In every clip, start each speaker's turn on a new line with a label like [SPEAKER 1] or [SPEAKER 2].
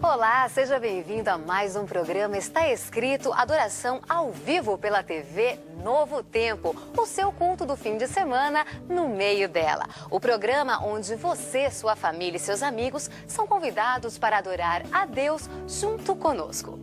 [SPEAKER 1] Olá, seja bem-vindo a mais um programa Está Escrito, adoração ao vivo pela TV Novo Tempo, o seu culto do fim de semana no meio dela. O programa onde você, sua família e seus amigos são convidados para adorar a Deus junto conosco.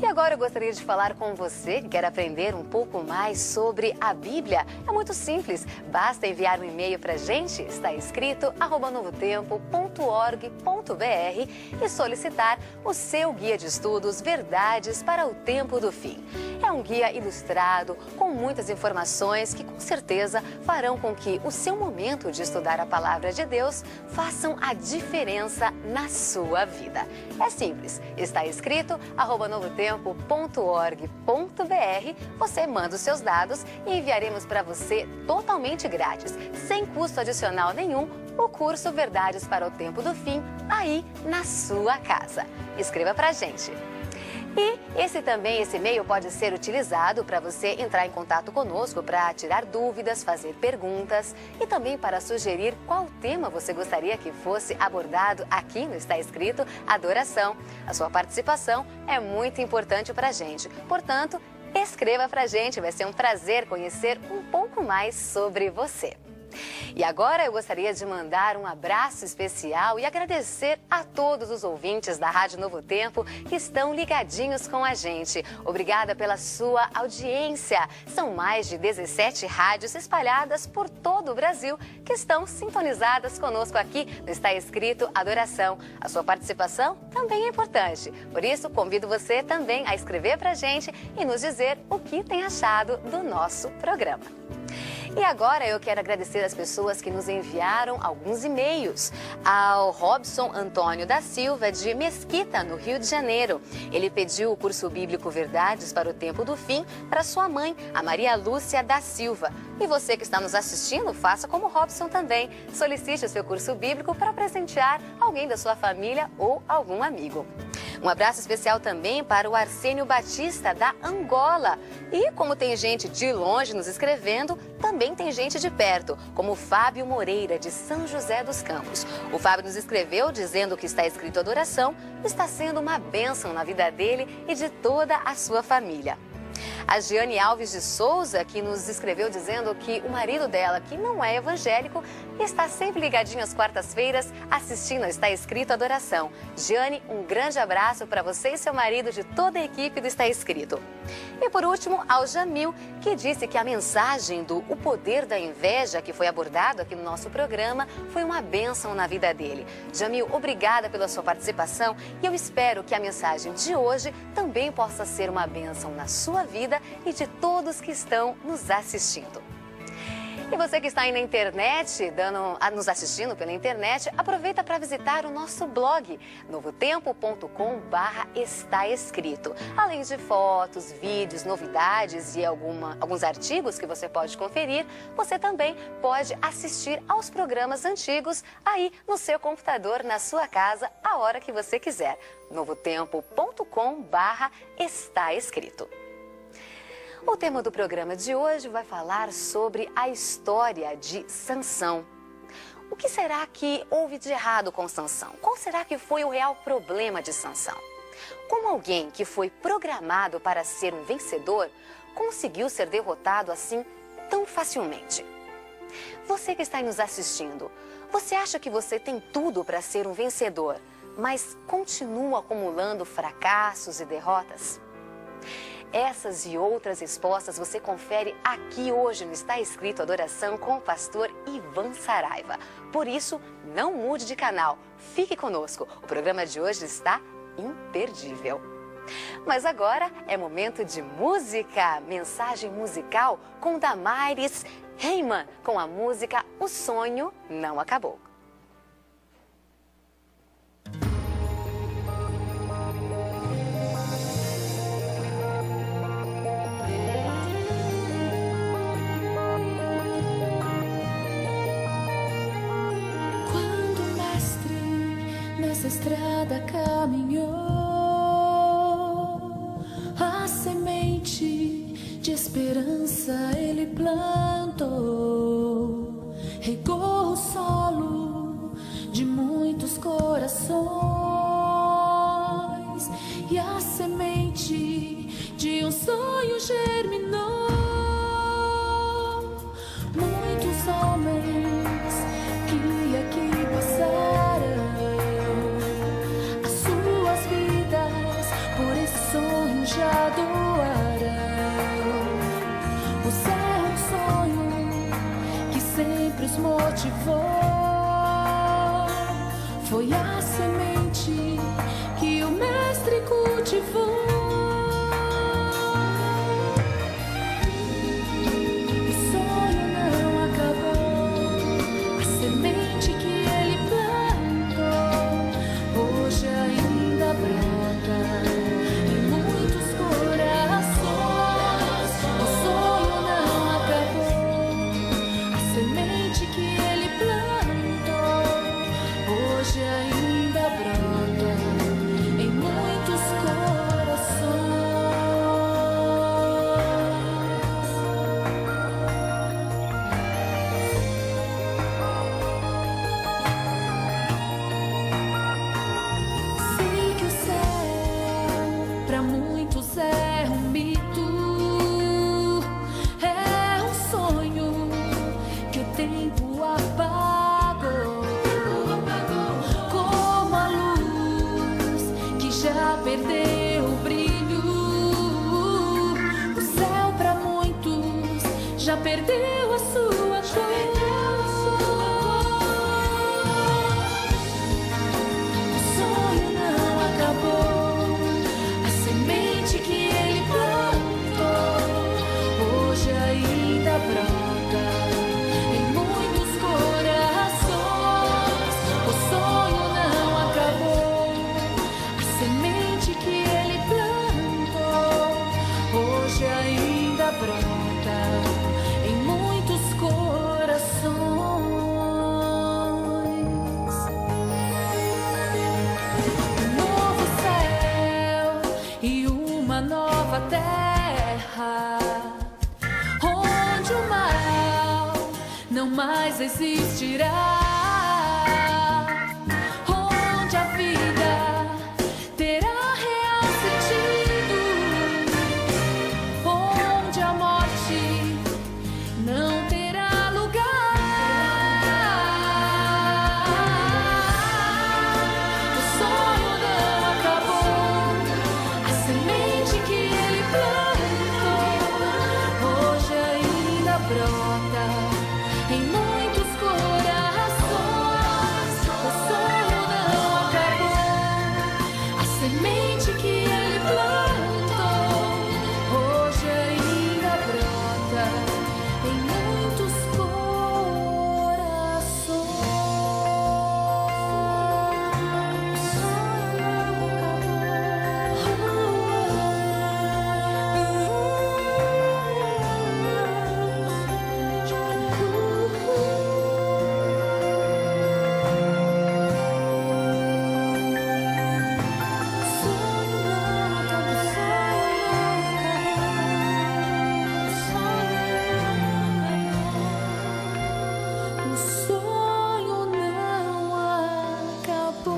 [SPEAKER 1] E agora eu gostaria de falar com você que quer aprender um pouco mais sobre a Bíblia. É muito simples, basta enviar um e-mail para a gente, está escrito @novotempo.org.br e solicitar o seu guia de estudos Verdades para o Tempo do Fim. É um guia ilustrado com muitas informações que com certeza farão com que o seu momento de estudar a Palavra de Deus façam a diferença na sua vida. É simples, está escrito @novotempo.org.br, você manda os seus dados e enviaremos para você totalmente grátis, sem custo adicional nenhum, o curso Verdades para o Tempo do Fim, aí na sua casa. Escreva para a gente. E esse e-mail pode ser utilizado para você entrar em contato conosco para tirar dúvidas, fazer perguntas e também para sugerir qual tema você gostaria que fosse abordado aqui no Está Escrito Adoração. A sua participação é muito importante para a gente, portanto, escreva para a gente, vai ser um prazer conhecer um pouco mais sobre você. E agora eu gostaria de mandar um abraço especial e agradecer a todos os ouvintes da Rádio Novo Tempo que estão ligadinhos com a gente. Obrigada pela sua audiência. São mais de 17 rádios espalhadas por todo o Brasil que estão sintonizadas conosco aqui no Está Escrito Adoração. A sua participação também é importante. Por isso, convido você também a escrever para a gente e nos dizer o que tem achado do nosso programa. E agora eu quero agradecer as pessoas que nos enviaram alguns e-mails. Ao Robson Antônio da Silva, de Mesquita, no Rio de Janeiro. Ele pediu o curso bíblico Verdades para o Tempo do Fim para sua mãe, a Maria Lúcia da Silva. E você que está nos assistindo, faça como Robson também. Solicite o seu curso bíblico para presentear alguém da sua família ou algum amigo. Um abraço especial também para o Arsênio Batista, da Angola. E como tem gente de longe nos escrevendo, também tem gente de perto, como o Fábio Moreira, de São José dos Campos. O Fábio nos escreveu dizendo que Está Escrito Adoração está sendo uma bênção na vida dele e de toda a sua família. A Giane Alves de Souza, que nos escreveu dizendo que o marido dela, que não é evangélico, está sempre ligadinho às quartas-feiras assistindo ao Está Escrito Adoração. Giane, um grande abraço para você e seu marido, de toda a equipe do Está Escrito. E por último, ao Jamil, que disse que a mensagem do O Poder da Inveja, que foi abordado aqui no nosso programa, foi uma bênção na vida dele. Jamil, obrigada pela sua participação e eu espero que a mensagem de hoje também possa ser uma bênção na sua vida e de todos que estão nos assistindo. E você que está aí na internet, nos assistindo pela internet, aproveita para visitar o nosso blog, novotempo.com/está escrito. Além de fotos, vídeos, novidades e alguns artigos que você pode conferir, você também pode assistir aos programas antigos aí no seu computador, na sua casa, a hora que você quiser. novotempo.com/está escrito. O tema do programa de hoje vai falar sobre a história de Sansão. O que será que houve de errado com Sansão? Qual será que foi o real problema de Sansão? Como alguém que foi programado para ser um vencedor, conseguiu ser derrotado assim tão facilmente? Você que está aí nos assistindo, você acha que você tem tudo para ser um vencedor, mas continua acumulando fracassos e derrotas? Essas e outras respostas você confere aqui hoje no Está Escrito Adoração com o pastor Ivan Saraiva. Por isso, não mude de canal, fique conosco. O programa de hoje está imperdível. Mas agora é momento de música, mensagem musical com Damares Heyman, com a música O Sonho Não Acabou.
[SPEAKER 2] Nessa estrada caminhou, a semente de esperança ele plantou, regou o solo de muitos corações. semente que o mestre cultivou. O sonho não acabou, a semente que ele plantou hoje ainda brota em muitos corações. O sonho não acabou, a semente que ele plantou hoje ainda brota em muitos corações. Sei que o céu pra muitos é um mito, é um sonho que o tempo apagou, como a luz que já perdeu o brilho. O céu pra muitos já perdeu a sua cor. O sonho não acabou, a semente que ele plantou hoje ainda brota em muitos corações. O sonho não acabou, a semente que ele plantou hoje ainda brota em muitos corações. Um novo céu e uma nova terra, onde o mal não mais existirá, onde a vida terá real sentido, onde a morte não terá lugar. O sonho não acabou, a semente que ele plantou hoje ainda brota em muitos corações. O sonho não acabou, a semente que ele plantou hoje ainda brota em muitos O sonho não acabou.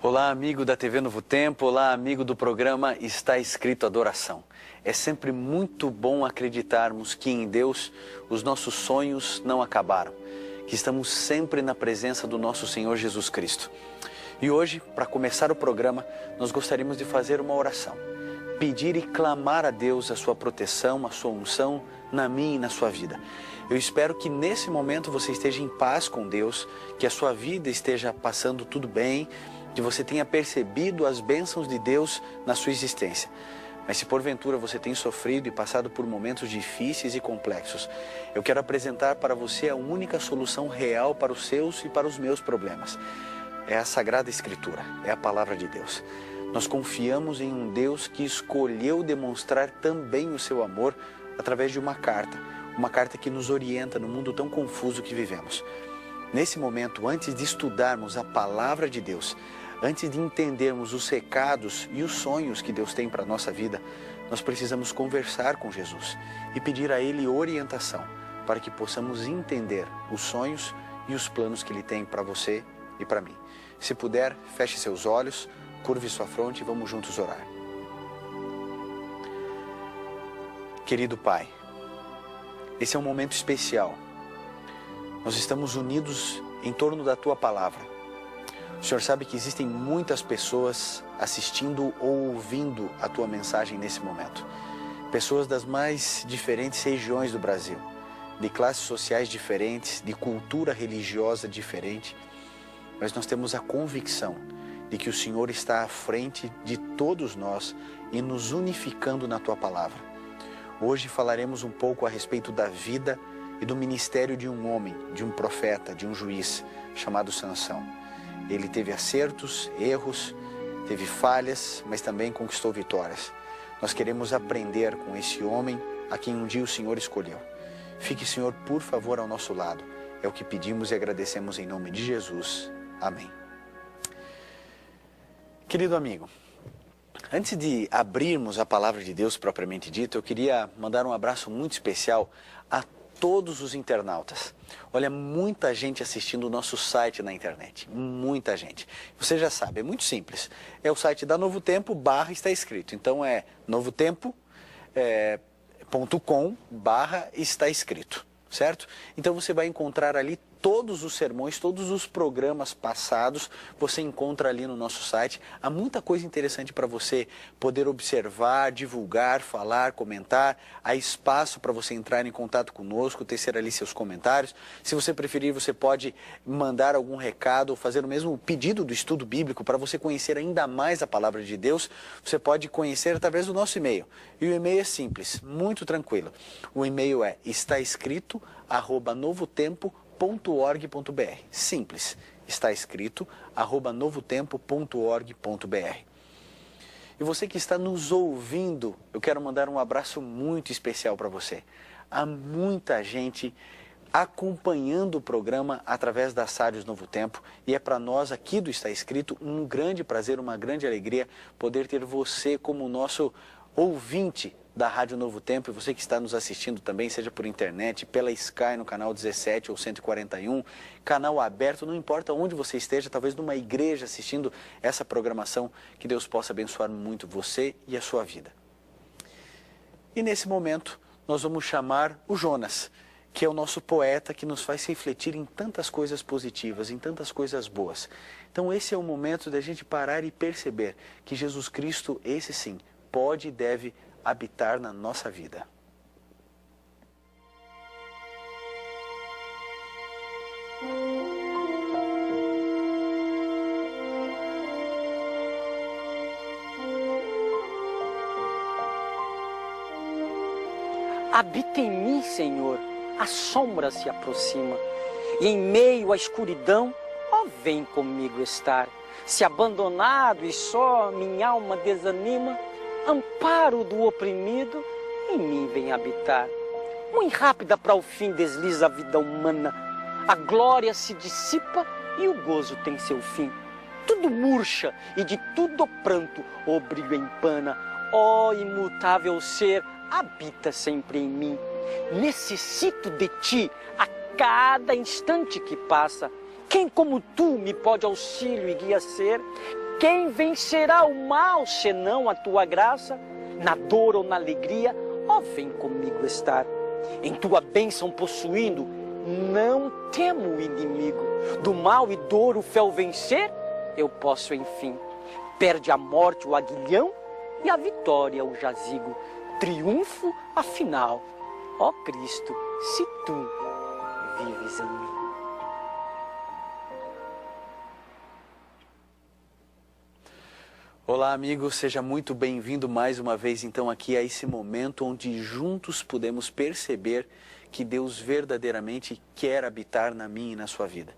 [SPEAKER 3] Olá, amigo da TV Novo Tempo, olá, amigo do programa Está Escrito Adoração. É sempre muito bom acreditarmos que em Deus os nossos sonhos não acabaram, que estamos sempre na presença do nosso Senhor Jesus Cristo. E hoje, para começar o programa, nós gostaríamos de fazer uma oração, pedir e clamar a Deus a sua proteção, a sua unção na minha e na sua vida. Eu espero que nesse momento você esteja em paz com Deus, que a sua vida esteja passando tudo bem, que você tenha percebido as bênçãos de Deus na sua existência. Mas se porventura você tem sofrido e passado por momentos difíceis e complexos, eu quero apresentar para você a única solução real para os seus e para os meus problemas. É a Sagrada Escritura, é a Palavra de Deus. Nós confiamos em um Deus que escolheu demonstrar também o seu amor através de uma carta que nos orienta no mundo tão confuso que vivemos. Nesse momento, antes de estudarmos a Palavra de Deus, antes de entendermos os recados e os sonhos que Deus tem para a nossa vida, nós precisamos conversar com Jesus e pedir a Ele orientação para que possamos entender os sonhos e os planos que Ele tem para você e para mim. Se puder, feche seus olhos, curve sua fronte e vamos juntos orar. Querido Pai, esse é um momento especial. Nós estamos unidos em torno da Tua Palavra. O Senhor sabe que existem muitas pessoas assistindo ou ouvindo a tua mensagem nesse momento. Pessoas das mais diferentes regiões do Brasil, de classes sociais diferentes, de cultura religiosa diferente. Mas nós temos a convicção de que o Senhor está à frente de todos nós e nos unificando na tua palavra. Hoje falaremos um pouco a respeito da vida e do ministério de um homem, de um profeta, de um juiz chamado Sansão. Ele teve acertos, erros, teve falhas, mas também conquistou vitórias. Nós queremos aprender com esse homem a quem um dia o Senhor escolheu. Fique, Senhor, por favor, ao nosso lado. É o que pedimos e agradecemos em nome de Jesus. Amém. Querido amigo, antes de abrirmos a palavra de Deus propriamente dita, eu queria mandar um abraço muito especial a todos os internautas. Olha, muita gente assistindo o nosso site na internet, muita gente. Você já sabe, é muito simples. É o site da Novo Tempo, está escrito. Então é novotempo.com/está escrito, certo? Então você vai encontrar ali todos os sermões, todos os programas passados, você encontra ali no nosso site. Há muita coisa interessante para você poder observar, divulgar, falar, comentar. Há espaço para você entrar em contato conosco, tecer ali seus comentários. Se você preferir, você pode mandar algum recado ou fazer o mesmo pedido do estudo bíblico para você conhecer ainda mais a palavra de Deus. Você pode conhecer através do nosso e-mail. E o e-mail é simples, muito tranquilo. O e-mail é estaescrito@novotempo.org.br. Simples, está escrito @novotempo.org.br. E você que está nos ouvindo, eu quero mandar um abraço muito especial para você. Há muita gente acompanhando o programa através das rádios Novo Tempo, e é para nós aqui do Está Escrito um grande prazer, uma grande alegria poder ter você como nosso ouvinte da Rádio Novo Tempo, e você que está nos assistindo também, seja por internet, pela Sky no canal 17 ou 141, canal aberto, não importa onde você esteja, talvez numa igreja assistindo essa programação, que Deus possa abençoar muito você e a sua vida. E nesse momento, nós vamos chamar o Jonas, que é o nosso poeta que nos faz refletir em tantas coisas positivas, em tantas coisas boas. Então esse é o momento da gente parar e perceber que Jesus Cristo, esse sim, pode e deve habitar na nossa vida.
[SPEAKER 4] Habita em mim, Senhor, a sombra se aproxima, e em meio à escuridão, ó, vem comigo estar. Se abandonado e só minha alma desanima, amparo do oprimido, em mim vem habitar. Muito rápida para o fim desliza a vida humana, a glória se dissipa e o gozo tem seu fim. Tudo murcha e de tudo pranto o brilho empana. Ó imutável ser, habita sempre em mim. Necessito de ti a cada instante que passa. Quem como tu me pode auxílio e guia ser? Quem vencerá o mal, senão a tua graça? Na dor ou na alegria, ó, vem comigo estar. Em tua bênção possuindo, não temo o inimigo. Do mal e dor o fel vencer, eu posso enfim. Perde a morte o aguilhão e a vitória o jazigo. Triunfo afinal, ó Cristo, se tu vives em mim.
[SPEAKER 3] Olá, amigo, seja muito bem-vindo mais uma vez então aqui a esse momento onde juntos podemos perceber que Deus verdadeiramente quer habitar na minha e na sua vida.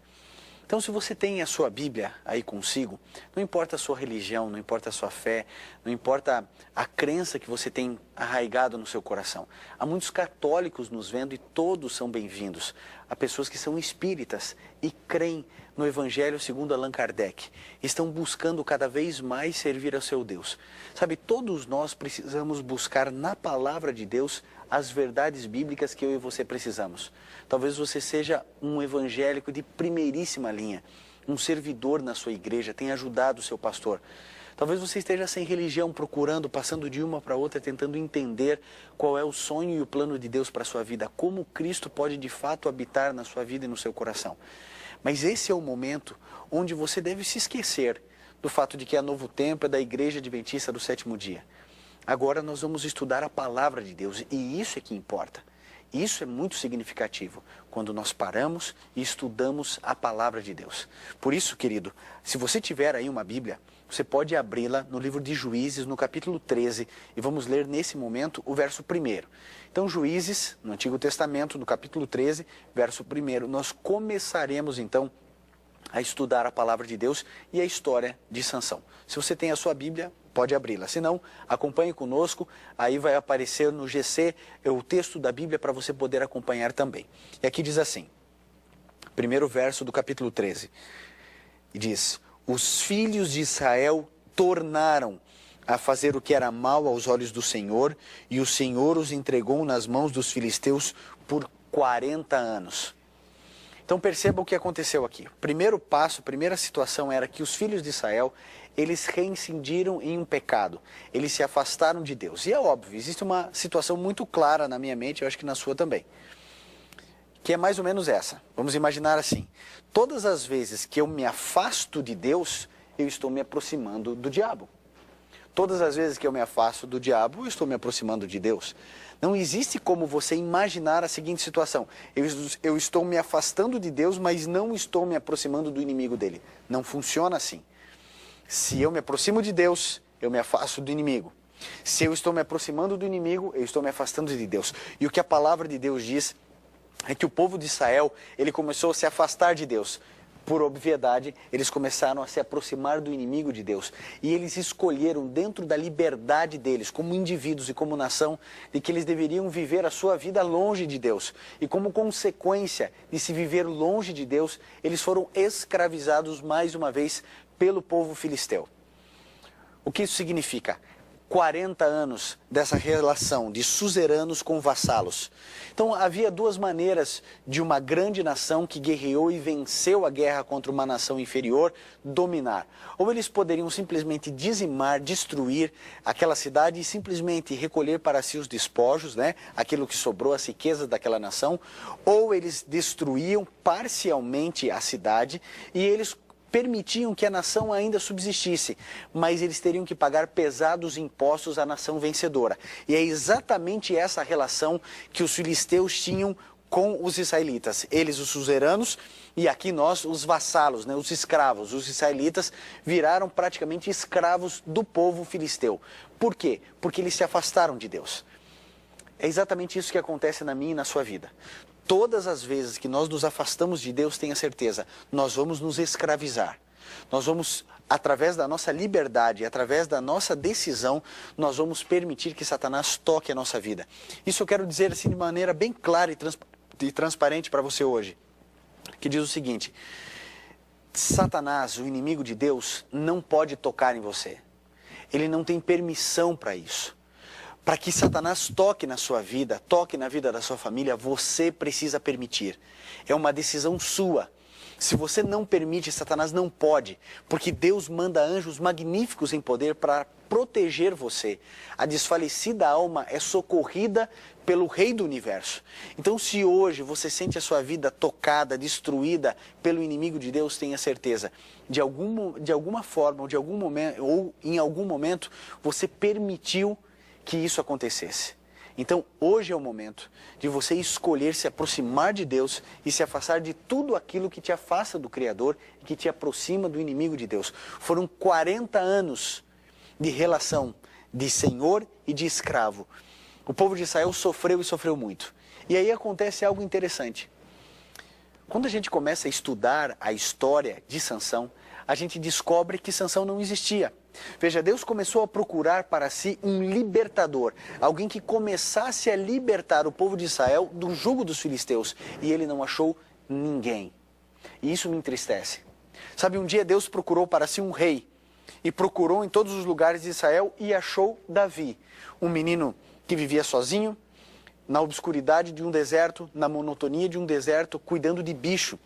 [SPEAKER 3] Então, se você tem a sua Bíblia aí consigo, não importa a sua religião, não importa a sua fé, não importa a crença que você tem arraigado no seu coração. Há muitos católicos nos vendo e todos são bem-vindos. Há pessoas que são espíritas e creem no Evangelho segundo Allan Kardec. Estão buscando cada vez mais servir ao seu Deus. Sabe, todos nós precisamos buscar na palavra de Deus as verdades bíblicas que eu e você precisamos. Talvez você seja um evangélico de primeiríssima linha, um servidor na sua igreja, tenha ajudado o seu pastor. Talvez você esteja sem religião, procurando, passando de uma para outra, tentando entender qual é o sonho e o plano de Deus para a sua vida, como Cristo pode de fato habitar na sua vida e no seu coração. Mas esse é o momento onde você deve se esquecer do fato de que a Novo Tempo é da Igreja Adventista do Sétimo Dia. Agora nós vamos estudar a Palavra de Deus e isso é que importa. Isso é muito significativo, quando nós paramos e estudamos a Palavra de Deus. Por isso, querido, se você tiver aí uma Bíblia, você pode abri-la no livro de Juízes, no capítulo 13, e vamos ler nesse momento o verso 1. Então, Juízes, no Antigo Testamento, no capítulo 13, verso 1, nós começaremos então a estudar a Palavra de Deus e a história de Sansão. Se você tem a sua Bíblia, pode abri-la. Se não, acompanhe conosco, aí vai aparecer no GC o texto da Bíblia para você poder acompanhar também. E aqui diz assim, primeiro verso do capítulo 13, e diz: os filhos de Israel tornaram a fazer o que era mal aos olhos do Senhor, e o Senhor os entregou nas mãos dos filisteus por 40 anos. Então perceba o que aconteceu aqui. O primeiro passo, a primeira situação era que os filhos de Israel, eles reincidiram em um pecado. Eles se afastaram de Deus. E é óbvio, existe uma situação muito clara na minha mente, eu acho que na sua também. Que é mais ou menos essa. Vamos imaginar assim. Todas as vezes que eu me afasto de Deus, eu estou me aproximando do diabo. Todas as vezes que eu me afasto do diabo, eu estou me aproximando de Deus. Não existe como você imaginar a seguinte situação. Eu estou me afastando de Deus, mas não estou me aproximando do inimigo dele. Não funciona assim. Se eu me aproximo de Deus, eu me afasto do inimigo. Se eu estou me aproximando do inimigo, eu estou me afastando de Deus. E o que a palavra de Deus diz é que o povo de Israel, ele começou a se afastar de Deus. Por obviedade, eles começaram a se aproximar do inimigo de Deus. E eles escolheram, dentro da liberdade deles, como indivíduos e como nação, de que eles deveriam viver a sua vida longe de Deus. E como consequência de se viver longe de Deus, eles foram escravizados mais uma vez pelo povo filisteu. O que isso significa? 40 anos dessa relação de suzeranos com vassalos. Então havia duas maneiras de uma grande nação que guerreou e venceu a guerra contra uma nação inferior dominar. Ou eles poderiam simplesmente dizimar, destruir aquela cidade e simplesmente recolher para si os despojos, né? Aquilo que sobrou, as riquezas daquela nação. Ou eles destruíam parcialmente a cidade e eles permitiam que a nação ainda subsistisse, mas eles teriam que pagar pesados impostos à nação vencedora. E é exatamente essa relação que os filisteus tinham com os israelitas. Eles, os suzeranos, e aqui nós, os vassalos, né, os escravos. Os israelitas viraram praticamente escravos do povo filisteu. Por quê? Porque eles se afastaram de Deus. É exatamente isso que acontece na minha e na sua vida. Todas as vezes que nós nos afastamos de Deus, tenha certeza, nós vamos nos escravizar. Nós vamos, através da nossa liberdade, através da nossa decisão, nós vamos permitir que Satanás toque a nossa vida. Isso eu quero dizer assim de maneira bem clara e transparente para você hoje. Que diz o seguinte: Satanás, o inimigo de Deus, não pode tocar em você. Ele não tem permissão para isso. Para que Satanás toque na sua vida, toque na vida da sua família, você precisa permitir. É uma decisão sua. Se você não permite, Satanás não pode, porque Deus manda anjos magníficos em poder para proteger você. A desfalecida alma é socorrida pelo Rei do Universo. Então, se hoje você sente a sua vida tocada, destruída pelo inimigo de Deus, tenha certeza, de alguma forma, ou de algum momento, ou em algum momento, você permitiu que isso acontecesse. Então, hoje é o momento de você escolher se aproximar de Deus e se afastar de tudo aquilo que te afasta do Criador e que te aproxima do inimigo de Deus. Foram 40 anos de relação de senhor e de escravo. O povo de Israel sofreu e sofreu muito. E aí acontece algo interessante. Quando a gente começa a estudar a história de Sansão, a gente descobre que Sansão não existia. Veja, Deus começou a procurar para si um libertador, alguém que começasse a libertar o povo de Israel do jugo dos filisteus, e ele não achou ninguém. E isso me entristece. Sabe, um dia Deus procurou para si um rei, e procurou em todos os lugares de Israel e achou Davi, um menino que vivia sozinho, na obscuridade de um deserto, na monotonia de um deserto, cuidando de bicho.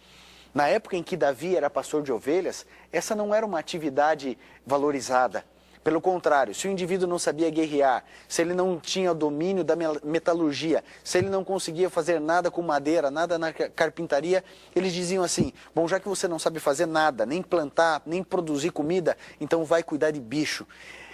[SPEAKER 3] Na época em que Davi era pastor de ovelhas, essa não era uma atividade valorizada. Pelo contrário, se o indivíduo não sabia guerrear, se ele não tinha domínio da metalurgia, se ele não conseguia fazer nada com madeira, nada na carpintaria, eles diziam assim: bom, já que você não sabe fazer nada, nem plantar, nem produzir comida, então vai cuidar de bicho.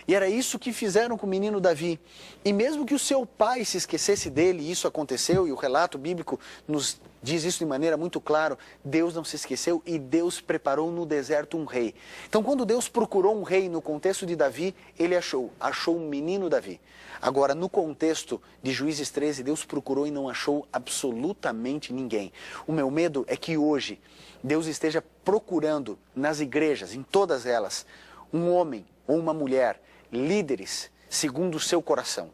[SPEAKER 3] E era isso que fizeram com o menino Davi. E mesmo que o seu pai se esquecesse dele, e isso aconteceu, e o relato bíblico nos diz isso de maneira muito clara, Deus não se esqueceu e Deus preparou no deserto um rei. Então, quando Deus procurou um rei no contexto de Davi, ele achou o menino Davi. Agora, no contexto de Juízes 13, Deus procurou e não achou absolutamente ninguém. O meu medo é que hoje Deus esteja procurando nas igrejas, em todas elas, um homem ou uma mulher, líderes segundo o seu coração,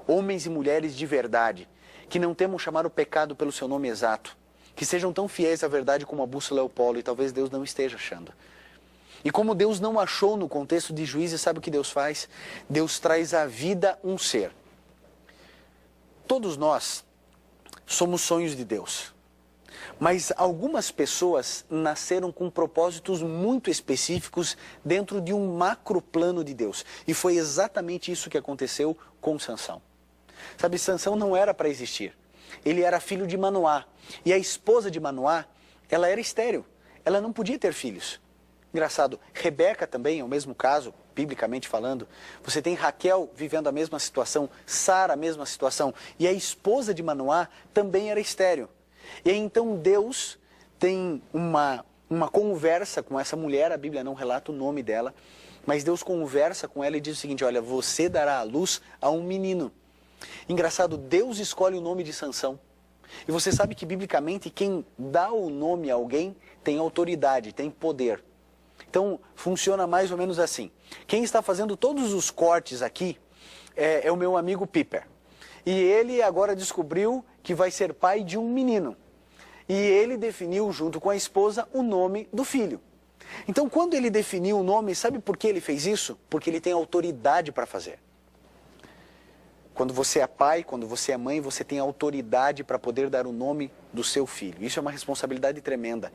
[SPEAKER 3] homens e mulheres de verdade, que não temam chamar o pecado pelo seu nome exato, que sejam tão fiéis à verdade como a bússola é o polo, e talvez Deus não esteja achando. E como Deus não achou no contexto de Juízes, sabe o que Deus faz? Deus traz à vida um ser. Todos nós somos sonhos de Deus. Mas algumas pessoas nasceram com propósitos muito específicos dentro de um macro plano de Deus. E foi exatamente isso que aconteceu com Sansão. Sabe, Sansão não era para existir. Ele era filho de Manoá. E a esposa de Manoá, ela era estéril. Ela não podia ter filhos. Engraçado, Rebeca também é o mesmo caso, biblicamente falando. Você tem Raquel vivendo a mesma situação, Sara a mesma situação. E a esposa de Manoá também era estéril. E aí, então Deus tem uma conversa com essa mulher, a Bíblia não relata o nome dela, mas Deus conversa com ela e diz o seguinte: olha, você dará à luz a um menino. Engraçado, Deus escolhe o nome de Sansão. E você sabe que biblicamente quem dá o nome a alguém tem autoridade, tem poder. Então funciona mais ou menos assim. Quem está fazendo todos os cortes aqui é o meu amigo Piper. E ele agora descobriu que vai ser pai de um menino. E ele definiu, junto com a esposa, o nome do filho. Então, quando ele definiu o nome, sabe por que ele fez isso? Porque ele tem autoridade para fazer. Quando você é pai, quando você é mãe, você tem autoridade para poder dar o nome do seu filho. Isso é uma responsabilidade tremenda.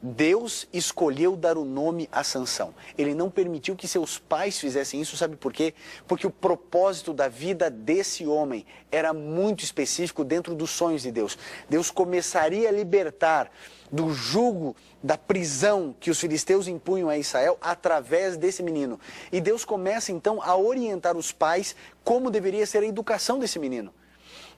[SPEAKER 3] Deus escolheu dar o nome a Sansão. Ele não permitiu que seus pais fizessem isso, sabe por quê? Porque o propósito da vida desse homem era muito específico dentro dos sonhos de Deus. Deus começaria a libertar do jugo, da prisão que os filisteus impunham a Israel através desse menino. E Deus começa então a orientar os pais como deveria ser a educação desse menino.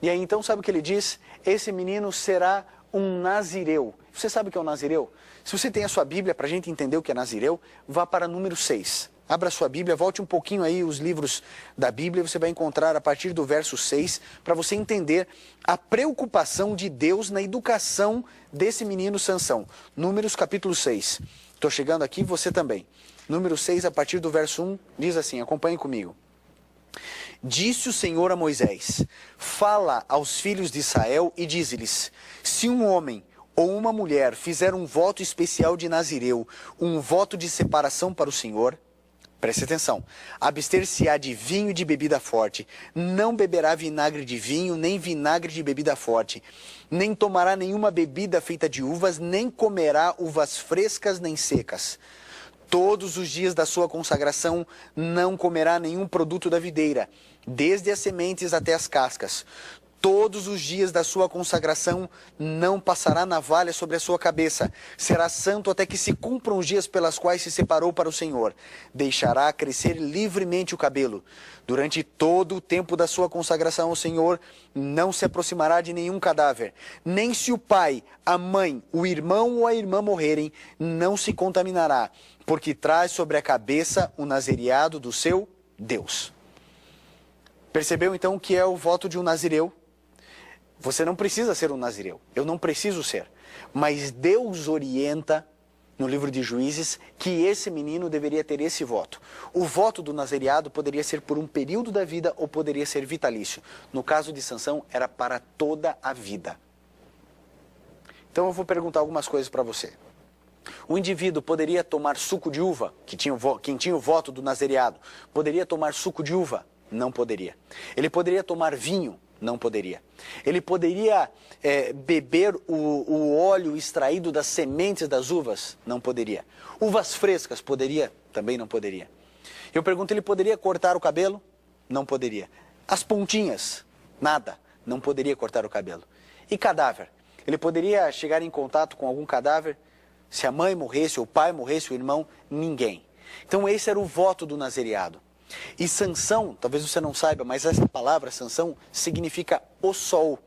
[SPEAKER 3] E aí então sabe o que ele diz? Esse menino será um nazireu. Você sabe o que é um nazireu? Se você tem a sua Bíblia, para a gente entender o que é nazireu, vá para número 6. Abra a sua Bíblia, volte um pouquinho aí os livros da Bíblia, você vai encontrar a partir do verso 6, para você entender a preocupação de Deus na educação desse menino Sansão. Números capítulo 6. Estou chegando aqui, você também. Número 6, a partir do verso 1, diz assim, acompanhe comigo. Disse o Senhor a Moisés: fala aos filhos de Israel e dize-lhes: se um homem ou uma mulher fizer um voto especial de nazireu, um voto de separação para o Senhor, preste atenção, abster-se-á de vinho e de bebida forte, não beberá vinagre de vinho, nem vinagre de bebida forte, nem tomará nenhuma bebida feita de uvas, nem comerá uvas frescas nem secas. Todos os dias da sua consagração não comerá nenhum produto da videira, desde as sementes até as cascas. Todos os dias da sua consagração não passará navalha sobre a sua cabeça. Será santo até que se cumpram os dias pelas quais se separou para o Senhor. Deixará crescer livremente o cabelo. Durante todo o tempo da sua consagração ao Senhor, não se aproximará de nenhum cadáver. Nem se o pai, a mãe, o irmão ou a irmã morrerem, não se contaminará, porque traz sobre a cabeça o nazereado do seu Deus. Percebeu então o que é o voto de um nazireu? Você não precisa ser um nazireu, eu não preciso ser. Mas Deus orienta no livro de Juízes que esse menino deveria ter esse voto. O voto do nazereado poderia ser por um período da vida ou poderia ser vitalício. No caso de Sansão, era para toda a vida. Então eu vou perguntar algumas coisas para você. O indivíduo poderia tomar suco de uva, quem tinha o voto do nazereado, poderia tomar suco de uva? Não poderia. Ele poderia tomar vinho? Não poderia. Ele poderia beber o óleo extraído das sementes das uvas? Não poderia. Uvas frescas? Poderia? Também não poderia. Eu pergunto, ele poderia cortar o cabelo? Não poderia. As pontinhas? Nada. Não poderia cortar o cabelo. E cadáver? Ele poderia chegar em contato com algum cadáver? Se a mãe morresse, ou o pai morresse, o irmão? Ninguém. Então esse era o voto do nazereado. E Sansão, talvez você não saiba, mas essa palavra Sansão significa o sol.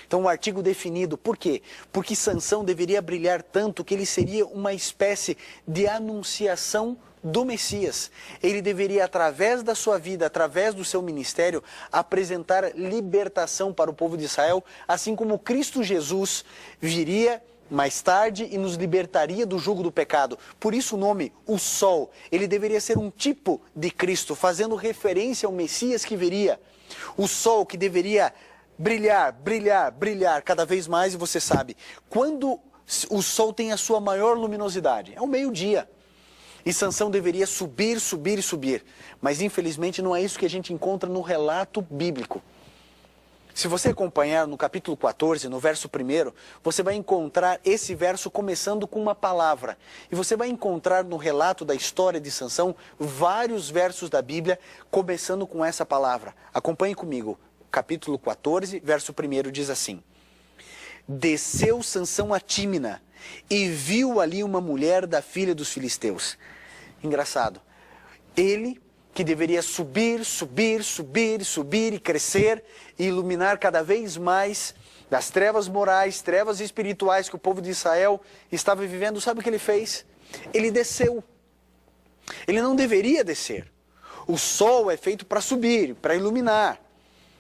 [SPEAKER 3] Então um artigo definido. Por quê? Porque Sansão deveria brilhar tanto que ele seria uma espécie de anunciação do Messias. Ele deveria, através da sua vida, através do seu ministério, apresentar libertação para o povo de Israel, assim como Cristo Jesus viria mais tarde e nos libertaria do jugo do pecado. Por isso o nome, o Sol, ele deveria ser um tipo de Cristo, fazendo referência ao Messias que viria. O Sol que deveria brilhar, brilhar, brilhar cada vez mais, e você sabe, quando o Sol tem a sua maior luminosidade, é o meio-dia. E Sansão deveria subir, subir e subir. Mas infelizmente não é isso que a gente encontra no relato bíblico. Se você acompanhar no capítulo 14, no verso 1, você vai encontrar esse verso começando com uma palavra. E você vai encontrar no relato da história de Sansão vários versos da Bíblia começando com essa palavra. Acompanhe comigo. Capítulo 14, verso 1 diz assim: Desceu Sansão a Tímina e viu ali uma mulher da filha dos filisteus. Engraçado. Ele, que deveria subir, subir, subir, subir e crescer e iluminar cada vez mais das trevas morais, trevas espirituais que o povo de Israel estava vivendo, sabe o que ele fez? Ele desceu. Ele não deveria descer. O sol é feito para subir, para iluminar.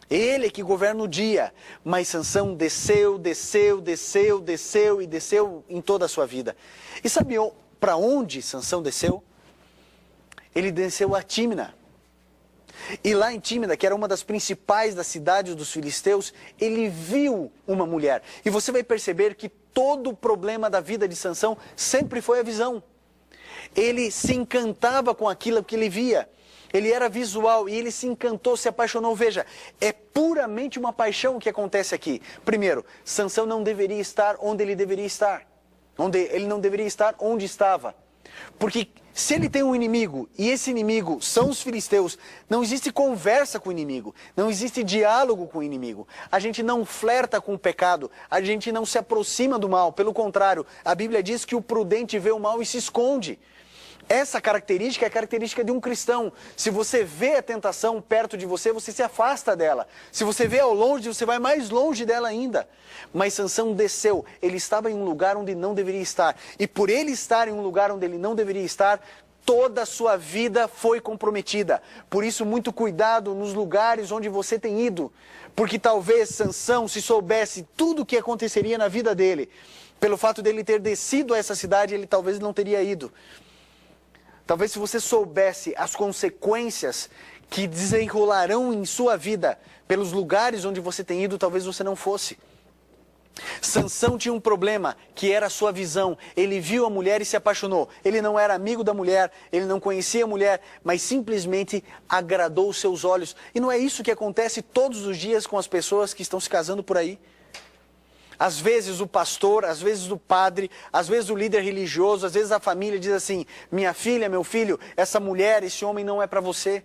[SPEAKER 3] Ele é que governa o dia, mas Sansão desceu, desceu, desceu, desceu e desceu em toda a sua vida. E sabe para onde Sansão desceu? Ele desceu a Tímina. E lá em Tímina, que era uma das principais das cidades dos filisteus, ele viu uma mulher. E você vai perceber que todo o problema da vida de Sansão sempre foi a visão. Ele se encantava com aquilo que ele via. Ele era visual e ele se encantou, se apaixonou. Veja, é puramente uma paixão o que acontece aqui. Primeiro, Sansão não deveria estar onde ele deveria estar. Ele não deveria estar onde estava. Porque se ele tem um inimigo e esse inimigo são os filisteus, não existe conversa com o inimigo, não existe diálogo com o inimigo. A gente não flerta com o pecado, a gente não se aproxima do mal. Pelo contrário, a Bíblia diz que o prudente vê o mal e se esconde. Essa característica é a característica de um cristão. Se você vê a tentação perto de você, você se afasta dela. Se você vê ao longe, você vai mais longe dela ainda. Mas Sansão desceu. Ele estava em um lugar onde não deveria estar. E por ele estar em um lugar onde ele não deveria estar, toda a sua vida foi comprometida. Por isso, muito cuidado nos lugares onde você tem ido. Porque talvez Sansão, se soubesse tudo o que aconteceria na vida dele, pelo fato dele ter descido a essa cidade, ele talvez não teria ido. Talvez se você soubesse as consequências que desenrolarão em sua vida pelos lugares onde você tem ido, talvez você não fosse. Sansão tinha um problema, que era a sua visão. Ele viu a mulher e se apaixonou. Ele não era amigo da mulher, ele não conhecia a mulher, mas simplesmente agradou os seus olhos. E não é isso que acontece todos os dias com as pessoas que estão se casando por aí? Às vezes o pastor, às vezes o padre, às vezes o líder religioso, às vezes a família diz assim: minha filha, meu filho, essa mulher, esse homem não é para você.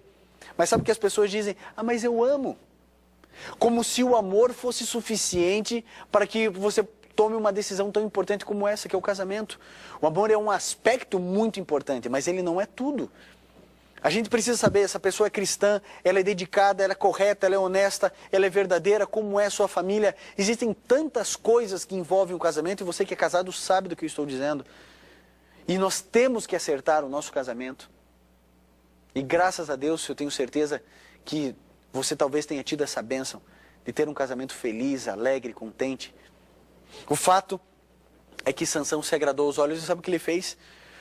[SPEAKER 3] Mas sabe o que as pessoas dizem? Ah, mas eu amo. Como se o amor fosse suficiente para que você tome uma decisão tão importante como essa, que é o casamento. O amor é um aspecto muito importante, mas ele não é tudo. A gente precisa saber, essa pessoa é cristã, ela é dedicada, ela é correta, ela é honesta, ela é verdadeira, como é sua família. Existem tantas coisas que envolvem o casamento, e você que é casado sabe do que eu estou dizendo. E nós temos que acertar o nosso casamento. E graças a Deus, eu tenho certeza que você talvez tenha tido essa bênção de ter um casamento feliz, alegre, contente. O fato é que Sansão se agradou aos olhos, e sabe o que ele fez?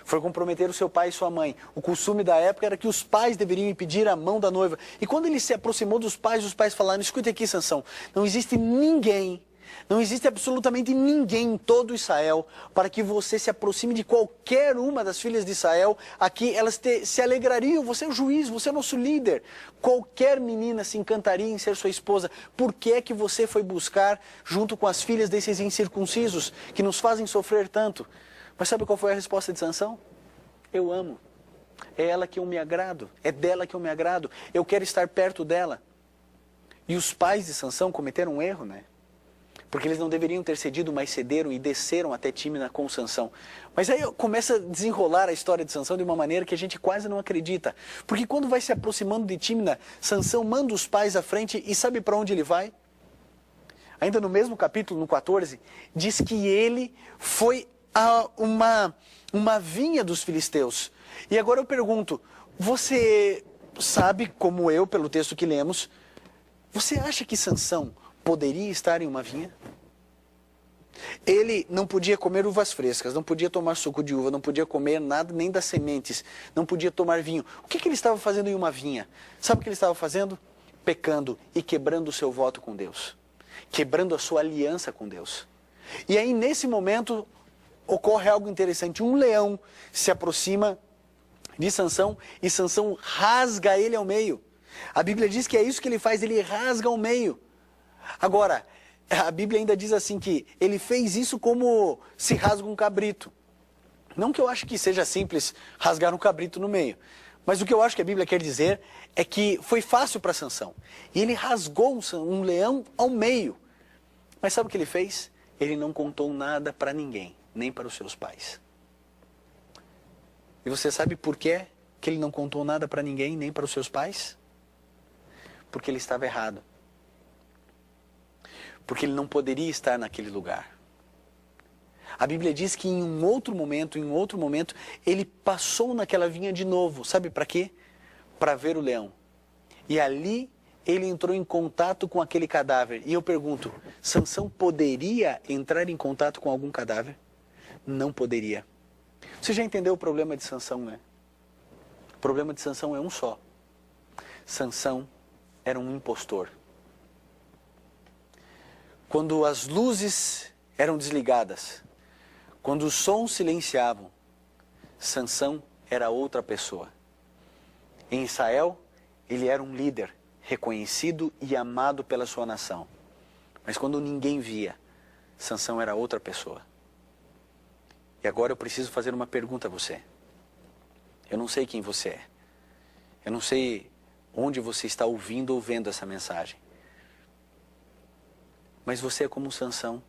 [SPEAKER 3] Foi comprometer o seu pai e sua mãe. O costume da época era que os pais deveriam impedir a mão da noiva. E quando ele se aproximou dos pais, os pais falaram: escuta aqui, Sansão, não existe ninguém, não existe absolutamente ninguém em todo Israel para que você se aproxime de qualquer uma das filhas de Israel. Aqui elas se alegrariam, você é o juiz, você é o nosso líder. Qualquer menina se encantaria em ser sua esposa. Por que é que você foi buscar junto com as filhas desses incircuncisos que nos fazem sofrer tanto? Mas sabe qual foi a resposta de Sansão? Eu amo. é ela que eu me agrado, é dela que eu me agrado, eu quero estar perto dela. E os pais de Sansão cometeram um erro, né? Porque eles não deveriam ter cedido, mas cederam e desceram até Tímina com Sansão. Mas aí começa a desenrolar a história de Sansão de uma maneira que a gente quase não acredita. Porque quando vai se aproximando de Tímina, Sansão manda os pais à frente e sabe para onde ele vai? Ainda no mesmo capítulo, no 14, diz que ele foi a uma vinha dos filisteus. E agora eu pergunto, você sabe, como eu, pelo texto que lemos, você acha que Sansão poderia estar em uma vinha? Ele não podia comer uvas frescas, não podia tomar suco de uva, não podia comer nada, nem das sementes, não podia tomar vinho. O que ele estava fazendo em uma vinha? Sabe o que ele estava fazendo? Pecando e quebrando o seu voto com Deus. Quebrando a sua aliança com Deus. E aí, nesse momento, ocorre algo interessante. Um leão se aproxima de Sansão e Sansão rasga ele ao meio. A Bíblia diz que é isso que ele faz, ele rasga ao meio. Agora, a Bíblia ainda diz assim que ele fez isso como se rasga um cabrito. Não que eu acho que seja simples rasgar um cabrito no meio, mas o que eu acho que a Bíblia quer dizer é que foi fácil para Sansão. E ele rasgou um leão ao meio. Mas sabe o que ele fez? Ele não contou nada para ninguém, nem para os seus pais. E você sabe por que ele não contou nada para ninguém, nem para os seus pais? Porque ele estava errado. Porque ele não poderia estar naquele lugar. A Bíblia diz que em um outro momento, ele passou naquela vinha de novo. Sabe para quê? Para ver o leão. E ali ele entrou em contato com aquele cadáver. E eu pergunto, Sansão poderia entrar em contato com algum cadáver? Não poderia. Você já entendeu o problema de Sansão, né? O problema de Sansão é um só. Sansão era um impostor. Quando as luzes eram desligadas, quando os sons silenciavam, Sansão era outra pessoa. Em Israel, ele era um líder, reconhecido e amado pela sua nação. Mas quando ninguém via, Sansão era outra pessoa. E agora eu preciso fazer uma pergunta a você. Eu não sei quem você é. Eu não sei onde você está ouvindo ou vendo essa mensagem. Mas você é como Sansão.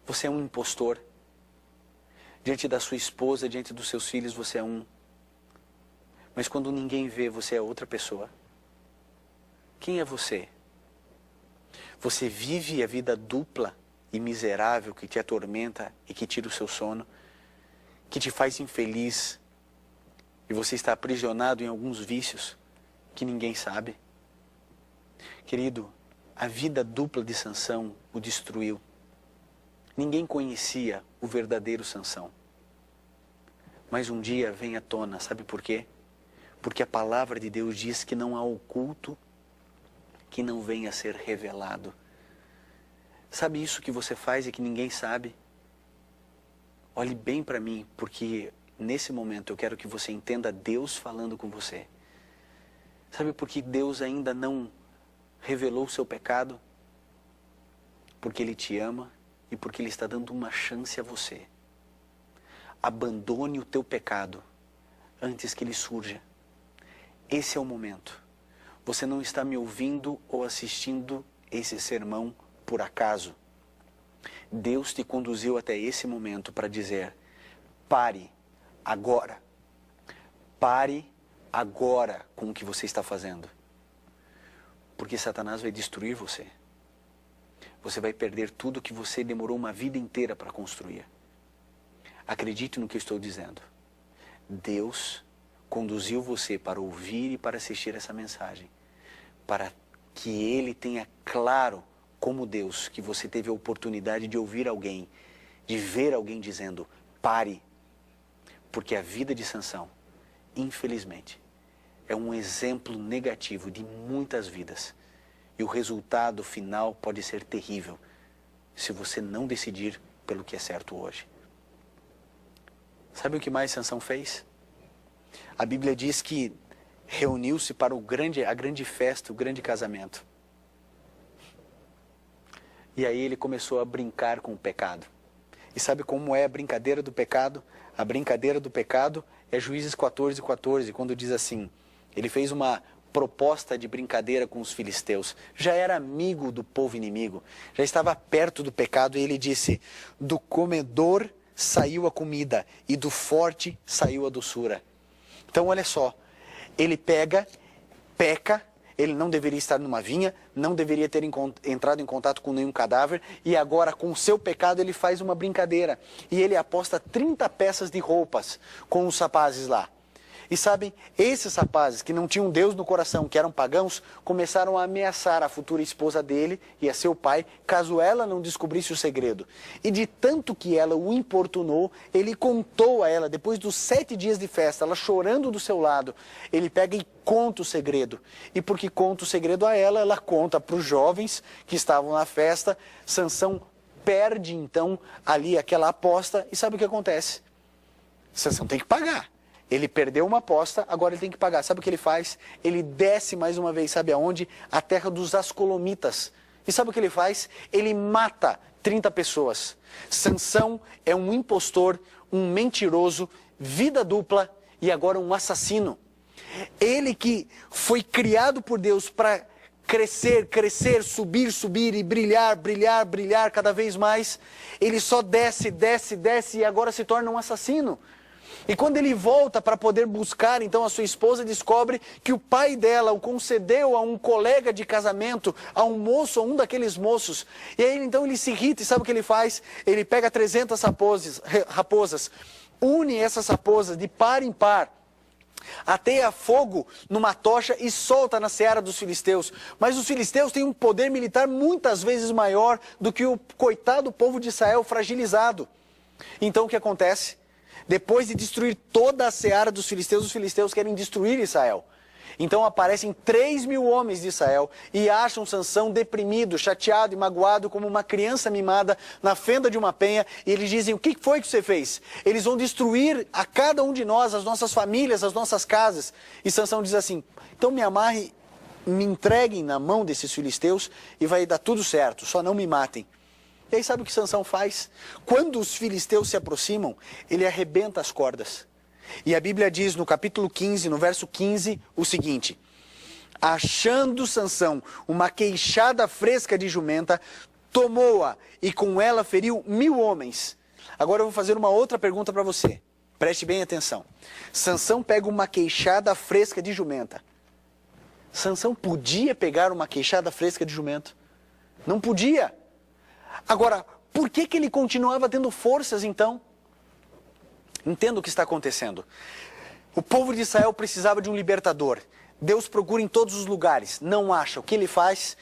[SPEAKER 3] Você é um impostor. Diante da sua esposa, diante dos seus filhos, você é um. Mas quando ninguém vê, você é outra pessoa. Quem é você? Você vive a vida dupla e miserável que te atormenta e que tira o seu sono, que te faz infeliz, e você está aprisionado em alguns vícios que ninguém sabe. Querido, a vida dupla de Sansão o destruiu. Ninguém conhecia o verdadeiro Sansão. Mas um dia vem à tona, sabe por quê? Porque a palavra de Deus diz que não há oculto que não venha a ser revelado. Sabe isso que você faz e que ninguém sabe? Olhe bem para mim, porque nesse momento eu quero que você entenda Deus falando com você. Sabe por que Deus ainda não revelou o seu pecado? Porque Ele te ama e porque Ele está dando uma chance a você. Abandone o teu pecado antes que ele surja. Esse é o momento. Você não está me ouvindo ou assistindo esse sermão por acaso. Deus te conduziu até esse momento para dizer: pare agora. Pare agora com o que você está fazendo. Porque Satanás vai destruir você. Você vai perder tudo que você demorou uma vida inteira para construir. Acredite no que eu estou dizendo. Deus conduziu você para ouvir e para assistir essa mensagem, para que Ele tenha claro, como Deus, que você teve a oportunidade de ouvir alguém, de ver alguém dizendo: pare. Porque a vida de Sansão, infelizmente, é um exemplo negativo de muitas vidas. E o resultado final pode ser terrível, se você não decidir pelo que é certo hoje. Sabe o que mais Sansão fez? A Bíblia diz que reuniu-se para a grande festa, o grande casamento. E aí ele começou a brincar com o pecado. E sabe como é a brincadeira do pecado? A brincadeira do pecado é Juízes 14:14, quando diz assim, ele fez uma proposta de brincadeira com os filisteus. Já era amigo do povo inimigo, já estava perto do pecado e ele disse, do comedor saiu a comida e do forte saiu a doçura. Então olha só, ele peca, ele não deveria estar numa vinha, não deveria ter entrado em contato com nenhum cadáver, e agora com o seu pecado ele faz uma brincadeira. E ele aposta 30 peças de roupas com os rapazes lá. E sabem, esses rapazes que não tinham Deus no coração, que eram pagãos, começaram a ameaçar a futura esposa dele e a seu pai, caso ela não descobrisse o segredo. E de tanto que ela o importunou, ele contou a ela, depois dos 7 dias de festa, ela chorando do seu lado, ele pega e conta o segredo. E porque conta o segredo a ela, ela conta para os jovens que estavam na festa. Sansão perde então ali aquela aposta, e sabe o que acontece? Sansão tem que pagar. Ele perdeu uma aposta, agora ele tem que pagar. Sabe o que ele faz? Ele desce mais uma vez, sabe aonde? A terra dos Ascolomitas. E sabe o que ele faz? Ele mata 30 pessoas. Sansão é um impostor, um mentiroso, vida dupla e agora um assassino. Ele que foi criado por Deus para crescer, subir e brilhar cada vez mais. Ele só desce e agora se torna um assassino. E quando ele volta para poder buscar, então, a sua esposa, descobre que o pai dela o concedeu a um colega de casamento, a um moço, a um daqueles moços. E aí, então, ele se irrita e sabe o que ele faz? Ele pega 300 raposas, une essas raposas de par em par, ateia fogo numa tocha e solta na seara dos filisteus. Mas os filisteus têm um poder militar muitas vezes maior do que o coitado povo de Israel fragilizado. Então, o que acontece? Depois de destruir toda a seara dos filisteus, os filisteus querem destruir Israel. Então aparecem 3.000 homens de Israel e acham Sansão deprimido, chateado e magoado como uma criança mimada na fenda de uma penha. E eles dizem, o que foi que você fez? Eles vão destruir a cada um de nós, as nossas famílias, as nossas casas. E Sansão diz assim, então me amarre, me entreguem na mão desses filisteus e vai dar tudo certo, só não me matem. E aí sabe o que Sansão faz? Quando os filisteus se aproximam, ele arrebenta as cordas. E a Bíblia diz no capítulo 15, no verso 15, o seguinte, achando Sansão uma queixada fresca de jumenta, tomou-a e com ela feriu 1.000 homens. Agora eu vou fazer uma outra pergunta para você. Preste bem atenção. Sansão pega uma queixada fresca de jumenta. Sansão podia pegar uma queixada fresca de jumento? Não podia. Agora, por que ele continuava tendo forças então? Entenda o que está acontecendo. O povo de Israel precisava de um libertador. Deus procura em todos os lugares, não acha. O que ele faz?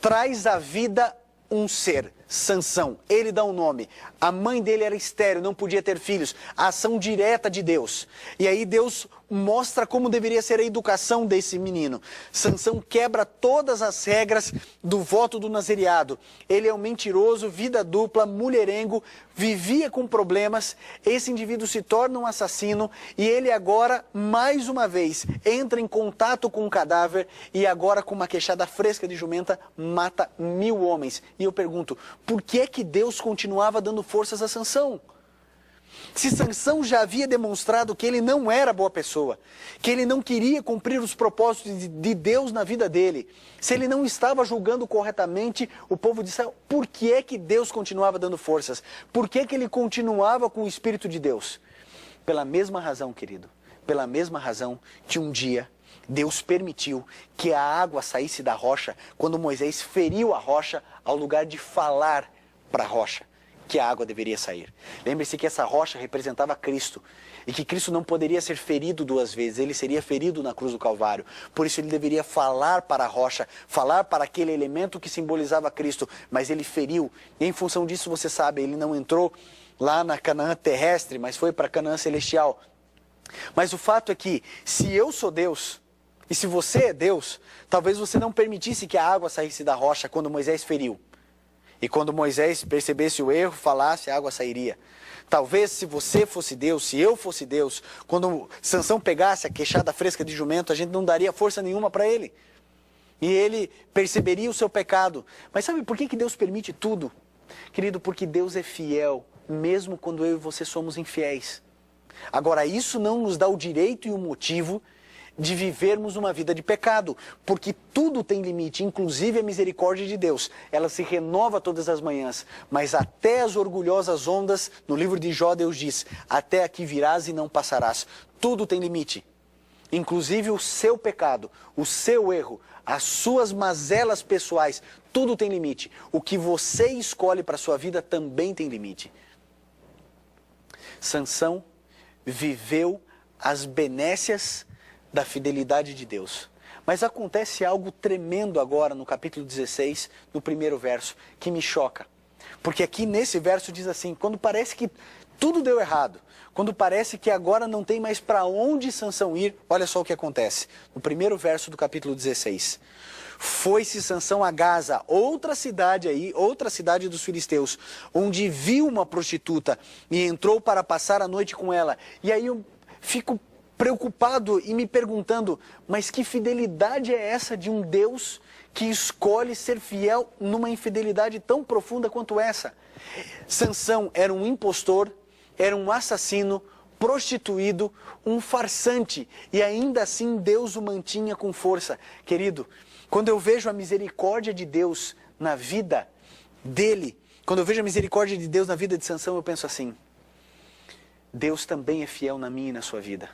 [SPEAKER 3] Traz à vida um ser, Sansão. Ele dá um nome. A mãe dele era estéril, não podia ter filhos. A ação direta de Deus. E aí Deus mostra como deveria ser a educação desse menino. Sansão quebra todas as regras do voto do nazereado. Ele é um mentiroso, vida dupla, mulherengo, vivia com problemas. Esse indivíduo se torna um assassino e ele agora, mais uma vez, entra em contato com um cadáver e agora com uma queixada fresca de jumenta, mata 1.000 homens. E eu pergunto, por que é que Deus continuava dando forças a Sansão? Se Sansão já havia demonstrado que ele não era boa pessoa, que ele não queria cumprir os propósitos de Deus na vida dele, se ele não estava julgando corretamente o povo de Israel, por que é que Deus continuava dando forças? Por que é que ele continuava com o Espírito de Deus? Pela mesma razão, querido, pela mesma razão que um dia Deus permitiu que a água saísse da rocha, quando Moisés feriu a rocha ao lugar de falar para a rocha que a água deveria sair. Lembre-se que essa rocha representava Cristo e que Cristo não poderia ser ferido 2 vezes, ele seria ferido na cruz do Calvário. Por isso ele deveria falar para a rocha, falar para aquele elemento que simbolizava Cristo, mas ele feriu. E em função disso, você sabe, ele não entrou lá na Canaã terrestre, mas foi para a Canaã celestial. Mas o fato é que, se eu sou Deus, e se você é Deus, talvez você não permitisse que a água saísse da rocha quando Moisés feriu. E quando Moisés percebesse o erro, falasse, a água sairia. Talvez se você fosse Deus, se eu fosse Deus, quando Sansão pegasse a queixada fresca de jumento, a gente não daria força nenhuma para ele. E ele perceberia o seu pecado. Mas sabe por que Deus permite tudo? Querido, porque Deus é fiel mesmo quando eu e você somos infiéis. Agora, isso não nos dá o direito e o motivo de vivermos uma vida de pecado, porque tudo tem limite, inclusive a misericórdia de Deus. Ela se renova todas as manhãs, mas até as orgulhosas ondas, no livro de Jó, Deus diz: até aqui virás e não passarás. Tudo tem limite, inclusive o seu pecado, o seu erro, as suas mazelas pessoais, tudo tem limite. O que você escolhe para a sua vida também tem limite. Sansão viveu as benécias da fidelidade de Deus. Mas acontece algo tremendo agora no capítulo 16, no primeiro verso, que me choca. Porque aqui nesse verso diz assim: quando parece que tudo deu errado, quando parece que agora não tem mais para onde Sansão ir, olha só o que acontece. No primeiro verso do capítulo 16. Foi-se Sansão a Gaza, outra cidade dos filisteus, onde viu uma prostituta e entrou para passar a noite com ela. E aí eu fico preocupado e me perguntando, mas que fidelidade é essa de um Deus que escolhe ser fiel numa infidelidade tão profunda quanto essa? Sansão era um impostor, era um assassino, prostituído, um farsante, e ainda assim Deus o mantinha com força. Querido, quando eu vejo a misericórdia de Deus na vida dele, quando eu vejo a misericórdia de Deus na vida de Sansão, eu penso assim: Deus também é fiel na minha e na sua vida.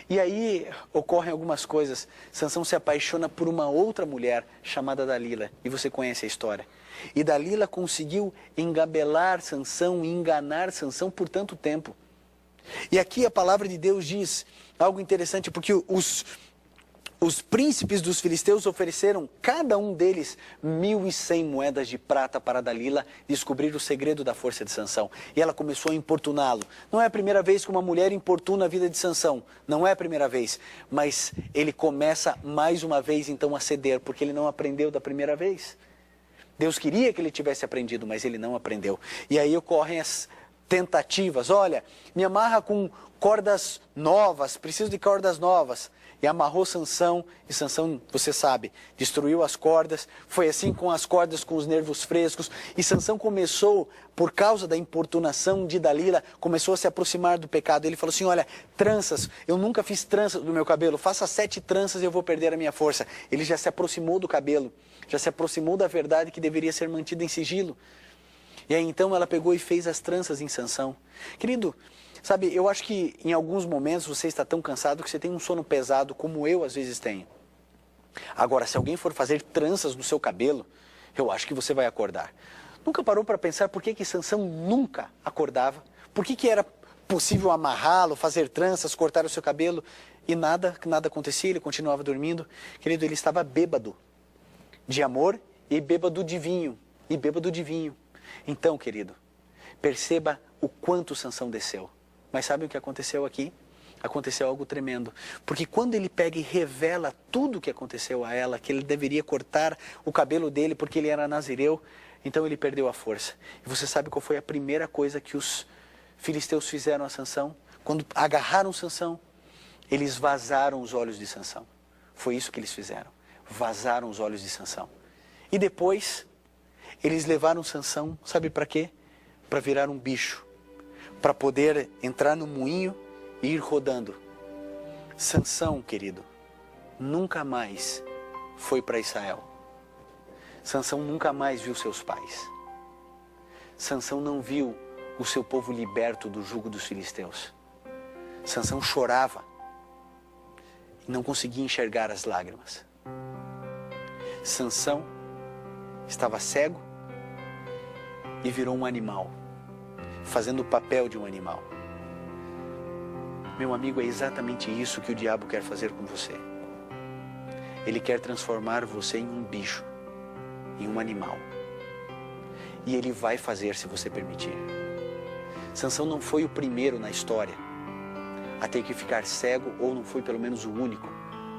[SPEAKER 3] E aí ocorrem algumas coisas. Sansão se apaixona por uma outra mulher chamada Dalila, e você conhece a história. E Dalila conseguiu engabelar Sansão e enganar Sansão por tanto tempo. E aqui a palavra de Deus diz algo interessante, porque os príncipes dos filisteus ofereceram, cada um deles, 1.100 moedas de prata para Dalila descobrir o segredo da força de Sansão. E ela começou a importuná-lo. Não é a primeira vez que uma mulher importuna a vida de Sansão. Não é a primeira vez. Mas ele começa mais uma vez então a ceder, porque ele não aprendeu da primeira vez. Deus queria que ele tivesse aprendido, mas ele não aprendeu. E aí ocorrem as tentativas. Olha, me amarra com cordas novas, preciso de cordas novas. E amarrou Sansão, e Sansão, você sabe, destruiu as cordas. Foi assim com as cordas, com os nervos frescos. E Sansão começou, por causa da importunação de Dalila, começou a se aproximar do pecado. Ele falou assim: olha, tranças, eu nunca fiz tranças do meu cabelo, faça 7 tranças e eu vou perder a minha força. Ele já se aproximou do cabelo, já se aproximou da verdade que deveria ser mantida em sigilo. E aí então ela pegou e fez as tranças em Sansão. Querido, sabe, eu acho que em alguns momentos você está tão cansado que você tem um sono pesado, como eu às vezes tenho. Agora, se alguém for fazer tranças no seu cabelo, eu acho que você vai acordar. Nunca parou para pensar por que Sansão nunca acordava? Por que era possível amarrá-lo, fazer tranças, cortar o seu cabelo e nada acontecia, ele continuava dormindo? Querido, ele estava bêbado de amor e bêbado de vinho. Então, querido, perceba o quanto Sansão desceu. Mas sabe o que aconteceu aqui? Aconteceu algo tremendo. Porque quando ele pega e revela tudo o que aconteceu a ela, que ele deveria cortar o cabelo dele porque ele era nazireu, então ele perdeu a força. E você sabe qual foi a primeira coisa que os filisteus fizeram a Sansão? Quando agarraram Sansão, eles vazaram os olhos de Sansão. Foi isso que eles fizeram. Vazaram os olhos de Sansão. E depois, eles levaram Sansão, sabe para quê? Para virar um bicho. Para poder entrar no moinho e ir rodando. Sansão, querido, nunca mais foi para Israel. Sansão nunca mais viu seus pais. Sansão não viu o seu povo liberto do jugo dos filisteus. Sansão chorava e não conseguia enxergar as lágrimas. Sansão estava cego e virou um animal, fazendo o papel de um animal. Meu amigo, é exatamente isso que o diabo quer fazer com você. Ele quer transformar você em um bicho, em um animal. E ele vai fazer se você permitir. Sansão não foi o primeiro na história a ter que ficar cego, ou não foi pelo menos o único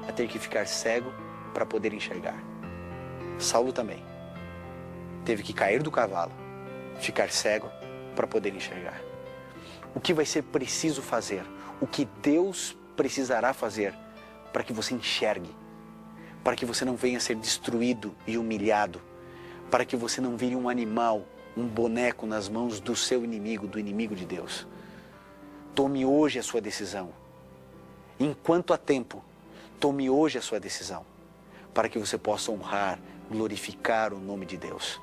[SPEAKER 3] a ter que ficar cego para poder enxergar. Saulo também teve que cair do cavalo, ficar cego para poder enxergar. O que vai ser preciso fazer? O que Deus precisará fazer para que você enxergue? Para que você não venha a ser destruído e humilhado? Para que você não vire um animal um boneco nas mãos do seu inimigo, do inimigo de Deus. Tome hoje a sua decisão. Enquanto há tempo, tome hoje a sua decisão, para que você possa honrar, glorificar o nome de Deus.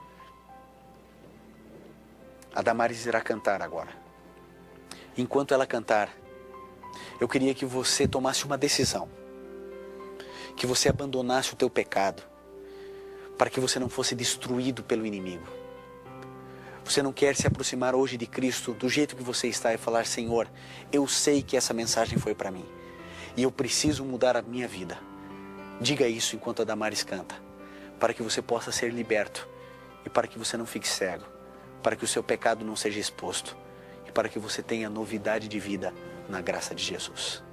[SPEAKER 3] A Damares irá cantar agora. Enquanto ela cantar, eu queria que você tomasse uma decisão, que você abandonasse o teu pecado, para que você não fosse destruído pelo inimigo. Você não quer se aproximar hoje de Cristo do jeito que você está e falar: Senhor, eu sei que essa mensagem foi para mim e eu preciso mudar a minha vida. Diga isso enquanto a Damares canta, para que você possa ser liberto e para que você não fique cego, para que o seu pecado não seja exposto e para que você tenha novidade de vida na graça de Jesus.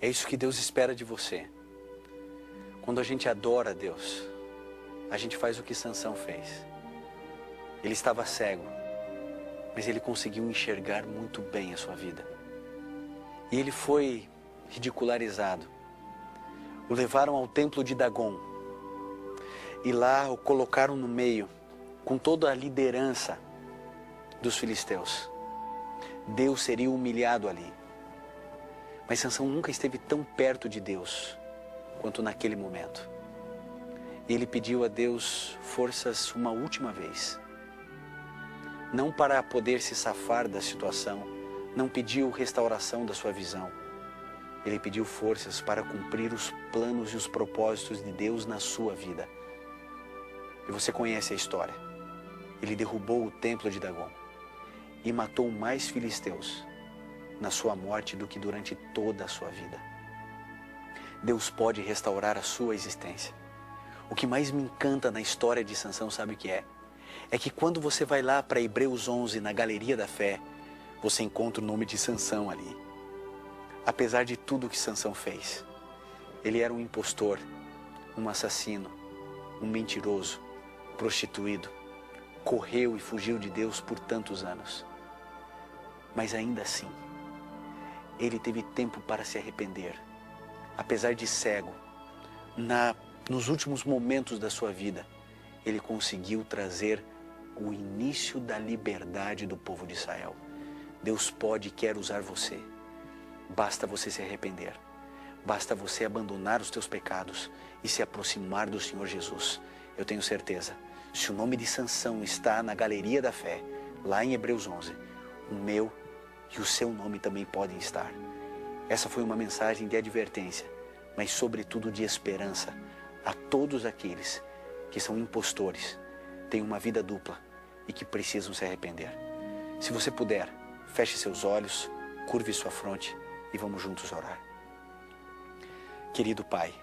[SPEAKER 3] É isso que Deus espera de você. Quando a gente adora a Deus, a gente faz o que Sansão fez. Ele estava cego, mas ele conseguiu enxergar muito bem a sua vida. E ele foi ridicularizado. O levaram ao templo de Dagon. E lá o colocaram no meio, com toda a liderança dos filisteus. Deus seria humilhado ali. Mas Sansão nunca esteve tão perto de Deus quanto naquele momento. Ele pediu a Deus forças uma última vez. Não para poder se safar da situação, não pediu restauração da sua visão. Ele pediu forças para cumprir os planos e os propósitos de Deus na sua vida. E você conhece a história. Ele derrubou o templo de Dagom e matou mais filisteus na sua morte do que durante toda a sua vida. Deus pode restaurar a sua existência. O que mais me encanta na história de Sansão, sabe o que é? É que quando você vai lá para Hebreus 11, na Galeria da Fé, você encontra o nome de Sansão ali. Apesar de tudo que Sansão fez, ele era um impostor, um assassino, um mentiroso, prostituído, correu e fugiu de Deus por tantos anos. Mas ainda assim, ele teve tempo para se arrepender. Apesar de cego, nos últimos momentos da sua vida, ele conseguiu trazer o início da liberdade do povo de Israel. Deus pode e quer usar você. Basta você se arrepender. Basta você abandonar os teus pecados e se aproximar do Senhor Jesus. Eu tenho certeza, se o nome de Sansão está na Galeria da Fé, lá em Hebreus 11, o meu e o seu nome também podem estar. Essa foi uma mensagem de advertência, mas sobretudo de esperança a todos aqueles que são impostores, têm uma vida dupla e que precisam se arrepender. Se você puder, feche seus olhos, curve sua fronte e vamos juntos orar. Querido Pai,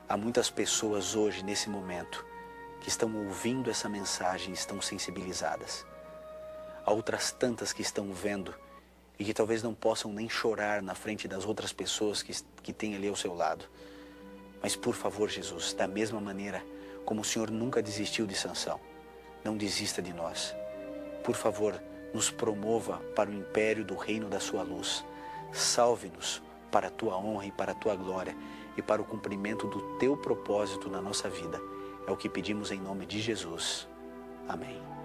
[SPEAKER 3] há muitas pessoas hoje, nesse momento, que estão ouvindo essa mensagem e estão sensibilizadas. Há outras tantas que estão vendo e que talvez não possam nem chorar na frente das outras pessoas que têm ali ao seu lado. Mas por favor, Jesus, da mesma maneira como o Senhor nunca desistiu de Sansão, não desista de nós. Por favor, nos promova para o império do reino da sua luz. Salve-nos para a tua honra e para a tua glória e para o cumprimento do teu propósito na nossa vida. É o que pedimos em nome de Jesus. Amém.